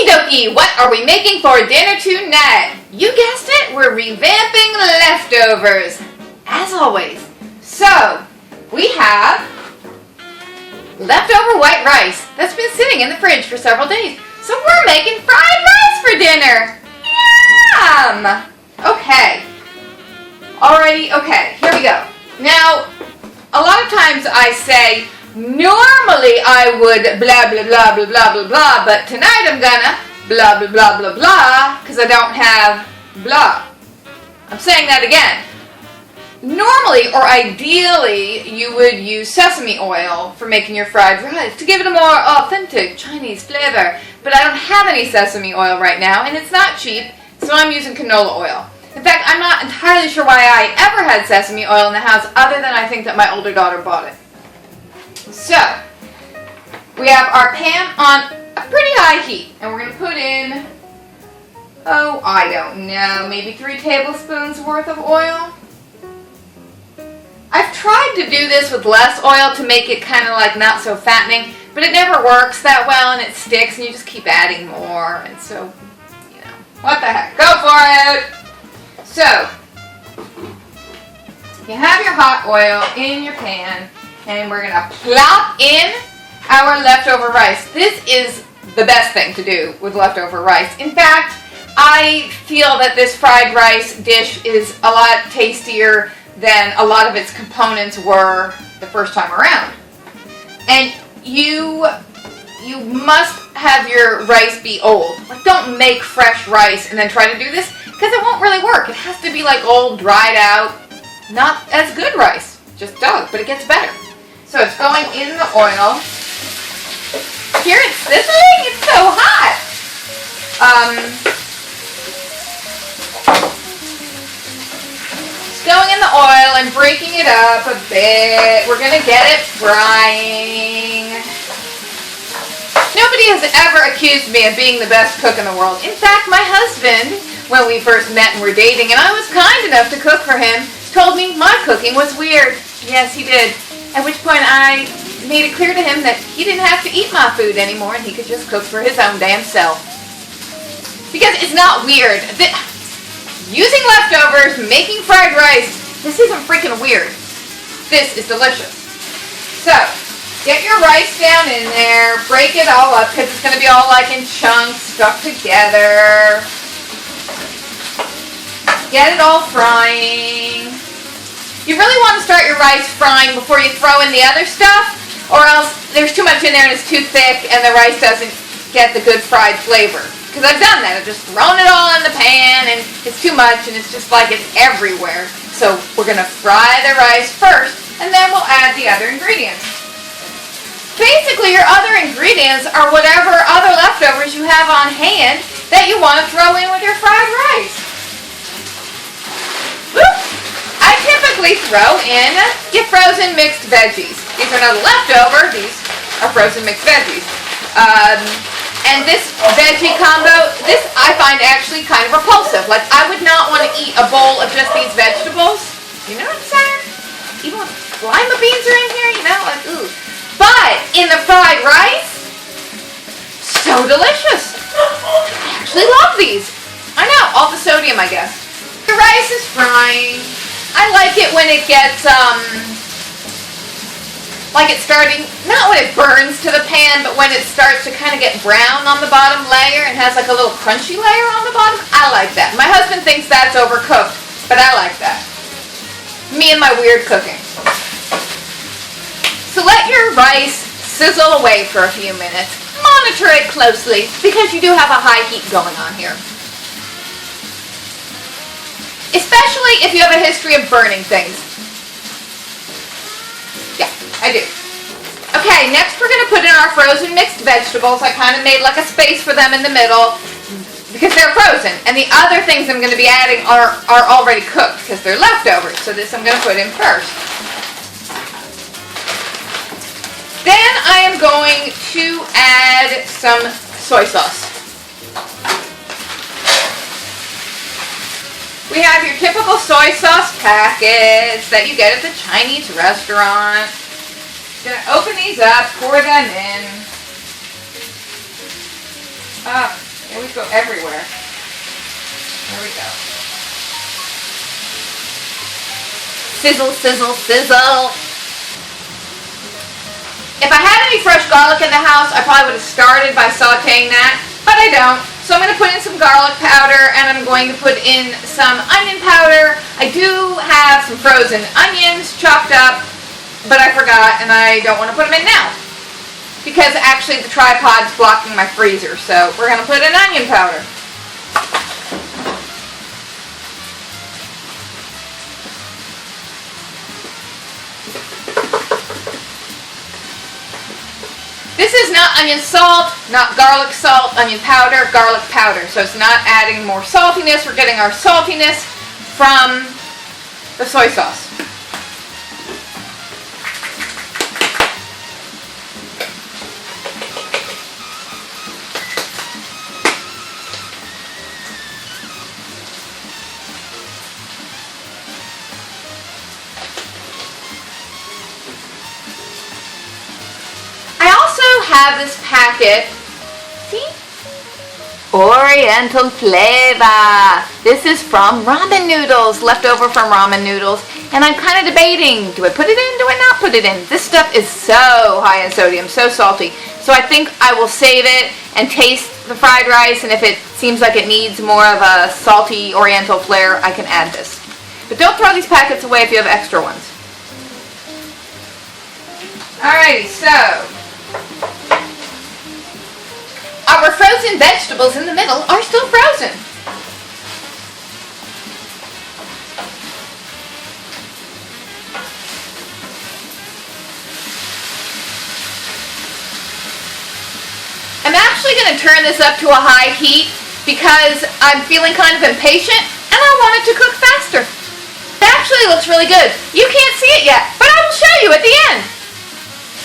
dokie, what are we making for dinner tonight? You guessed it, we're revamping leftovers, as always. So, we have leftover white rice that's been sitting in the fridge for several days. So we're making fried rice for dinner. Yum! Okay. Alrighty, okay, here we go. Now, a lot of times I say, normally I would blah, blah, blah, blah, blah, blah, blah, but tonight I'm gonna blah, blah, blah, blah, blah, because I don't have blah. I'm saying that again. Normally, or ideally, you would use sesame oil for making your fried rice to give it a more authentic Chinese flavor, but I don't have any sesame oil right now, and it's not cheap, so I'm using canola oil. In fact, I'm not entirely sure why I ever had sesame oil in the house, other than I think that my older daughter bought it. So, we have our pan on a pretty high heat, and we're going to put in, oh, I don't know, maybe 3 tablespoons worth of oil. I've tried to do this with less oil to make it kind of like not so fattening, but it never works that well, and it sticks, and you just keep adding more, and so, you know, what the heck, go for it! So, you have your hot oil in your pan, and we're going to plop in our leftover rice. This is the best thing to do with leftover rice. In fact, I feel that this fried rice dish is a lot tastier than a lot of its components were the first time around. And you must have your rice be old. Like, don't make fresh rice and then try to do this, because it won't really work. It has to be like old, dried out, not as good rice. Just does, but it gets better. So it's going in the oil. Here it's sizzling, it's so hot. It's going in the oil and breaking it up a bit. We're gonna get it frying. Nobody has ever accused me of being the best cook in the world. In fact, my husband, when we first met and were dating, and I was kind enough to cook for him, told me my cooking was weird. Yes, he did. At which point I made it clear to him that he didn't have to eat my food anymore and he could just cook for his own damn self. Because it's not weird. Using leftovers, making fried rice, this isn't freaking weird. This is delicious. So, get your rice down in there, break it all up because it's going to be all like in chunks stuck together. Get it all frying. You really want to start your rice frying before you throw in the other stuff, or else there's too much in there and it's too thick and the rice doesn't get the good fried flavor. Because I've done that. I've just thrown it all in the pan and it's too much and it's just like it's everywhere. So we're going to fry the rice first and then we'll add the other ingredients. Basically, your other ingredients are whatever other leftovers you have on hand that you want to throw in with your fried rice. I typically throw in your frozen mixed veggies. These are not leftover, these are frozen mixed veggies. And this veggie combo, this I find actually kind of repulsive. Like, I would not want to eat a bowl of just these vegetables. You know what I'm saying? Even when lima beans are in here, you know, like, ooh. But in the fried rice, so delicious. I actually love these. I know, all the sodium, I guess. The rice is frying. I like it when it gets, like it's starting, not when it burns to the pan, but when it starts to kind of get brown on the bottom layer and has like a little crunchy layer on the bottom. I like that. My husband thinks that's overcooked, but I like that. Me and my weird cooking. So let your rice sizzle away for a few minutes. Monitor it closely because you do have a high heat going on here. Especially if you have a history of burning things. Yeah, I do. Okay, next we're going to put in our frozen mixed vegetables. I kind of made like a space for them in the middle because they're frozen. And the other things I'm going to be adding are already cooked because they're leftovers. So this I'm going to put in first. Then I am going to add some soy sauce. We have your typical soy sauce packets that you get at the Chinese restaurant. Gonna open these up, pour them in. go everywhere. There we go. Sizzle, sizzle, sizzle. If I had any fresh garlic in the house, I probably would have started by sauteing that, but I don't. So I'm going to put in some garlic powder, and I'm going to put in some onion powder. I do have some frozen onions chopped up, but I forgot, and I don't want to put them in now, because actually the tripod's blocking my freezer, so we're going to put in onion powder. This is not onion salt, not garlic salt, onion powder, garlic powder. So it's not adding more saltiness. We're getting our saltiness from the soy sauce. Have this packet, see? Oriental flavor. This is from ramen noodles, leftover from ramen noodles, and I'm kind of debating, do I put it in, do I not put it in? This stuff is so high in sodium, so salty, so I think I will save it and taste the fried rice, and if it seems like it needs more of a salty oriental flair, I can add this. But don't throw these packets away if you have extra ones. Alrighty, so our frozen vegetables in the middle are still frozen. I'm actually going to turn this up to a high heat because I'm feeling kind of impatient and I want it to cook faster. It actually looks really good. You can't see it yet, but I will show you at the end.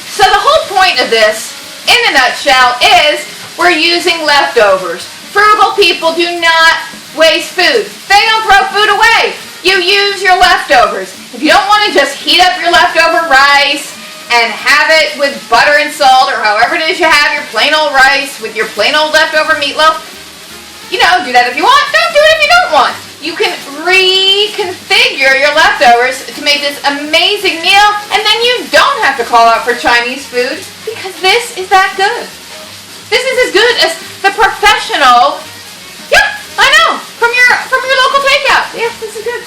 So the whole point of this, in a nutshell, is we're using leftovers. Frugal people do not waste food. They don't throw food away. You use your leftovers. If you don't want to just heat up your leftover rice and have it with butter and salt, or however it is you have your plain old rice with your plain old leftover meatloaf, do that if you want. Don't do it if you don't want. You can reconfigure your leftovers to make this amazing meal, and then you don't have to call out for Chinese food because this is that good. This is as good as the professional, yeah, I know, from your local takeout. Yeah, this is good.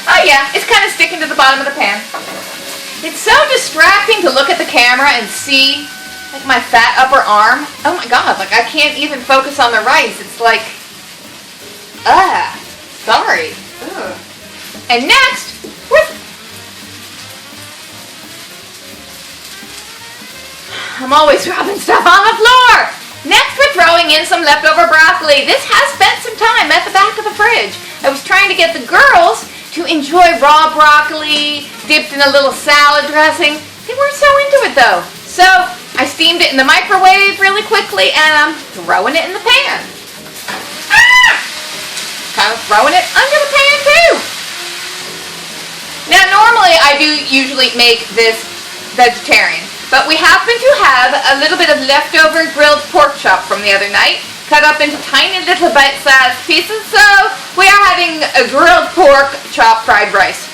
Oh yeah, it's kind of sticking to the bottom of the pan. It's so distracting to look at the camera and see like my fat upper arm. Oh my god, like I can't even focus on the rice. It's like, sorry. Ugh. And next, I'm always dropping stuff on the floor. Next, we're throwing in some leftover broccoli. This has spent some time at the back of the fridge. I was trying to get the girls to enjoy raw broccoli dipped in a little salad dressing. They weren't so into it though. So I steamed it in the microwave really quickly and I'm throwing it in the pan. Kind of throwing it under the pan too. Now normally I do usually make this vegetarian. But we happen to have a little bit of leftover grilled pork chop from the other night, cut up into tiny little bite-sized pieces, so we are having a grilled pork chop fried rice.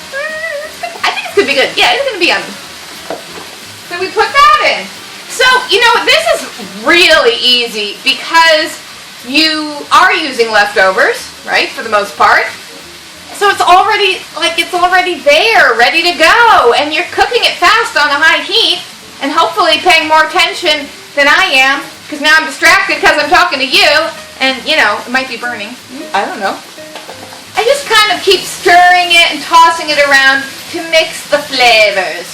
I think it's going to be good. Yeah, it's going to be yummy. So we put that in. So, this is really easy because you are using leftovers, right, for the most part. So it's already there, ready to go, and you're cooking it fast on a high heat. And hopefully paying more attention than I am, because now I'm distracted because I'm talking to you, and, it might be burning. I don't know. I just kind of keep stirring it and tossing it around to mix the flavors.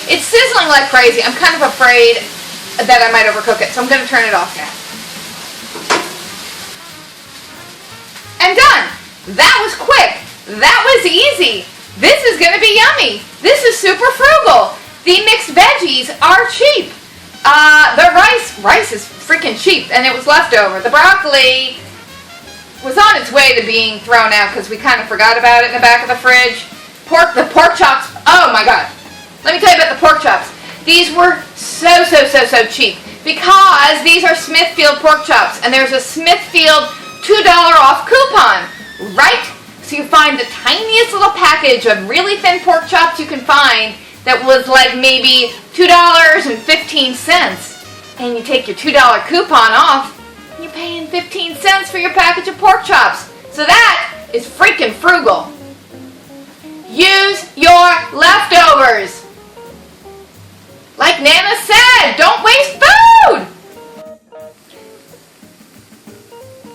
It's sizzling like crazy. I'm kind of afraid that I might overcook it, so I'm going to turn it off now. And done! That was quick. That was easy. This is going to be yummy. This is Super-Frugal. The mixed veggies are cheap. The rice is freaking cheap, and it was leftover. The broccoli was on its way to being thrown out because we kind of forgot about it in the back of the fridge. The pork chops, oh my god. let me tell you about the pork chops. These were so cheap because these are Smithfield pork chops, and there's a Smithfield $2 off coupon, right? So you find the tiniest little package of really thin pork chops you can find that was like maybe $2.15, and you take your $2 coupon off, and you're paying 15 cents for your package of pork chops. So that is freaking frugal. Use your leftovers. Like Nana said, don't waste food.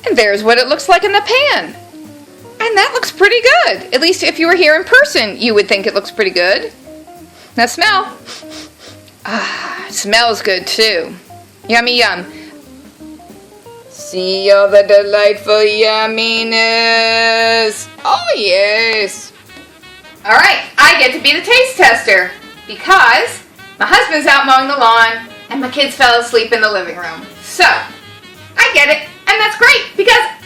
And there's what it looks like in the pan. And that looks pretty good. At least if you were here in person, you would think it looks pretty good. Now smell. Ah, it smells good too. Yummy yum. See all the delightful yumminess. Oh yes. Alright, I get to be the taste tester because my husband's out mowing the lawn and my kids fell asleep in the living room. So, I get it, and that's great because I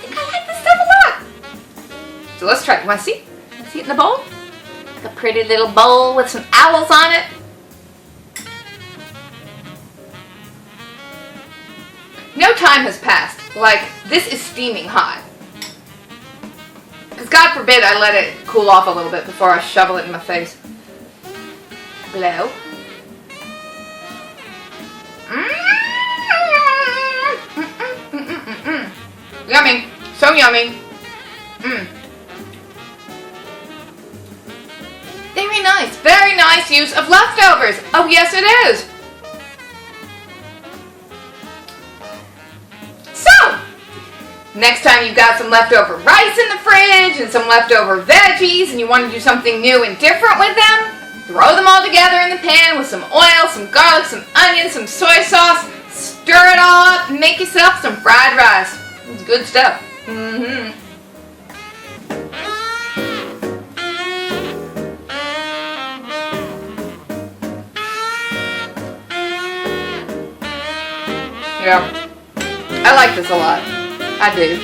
think I like this stuff a lot. So let's try it. You want to see? See it in the bowl? Like a pretty little bowl with some owls on it. No time has passed. Like, this is steaming hot. Because God forbid I let it cool off a little bit before I shovel it in my face. Blow. Yummy. So yummy. Very nice. Very nice use of leftovers. Oh, yes, it is. So, next time you've got some leftover rice in the fridge and some leftover veggies and you want to do something new and different with them, throw them all together in the pan with some oil, some garlic, some onions, some soy sauce, stir it all up and make yourself some fried rice. It's good stuff. Yeah, I like this a lot. I do.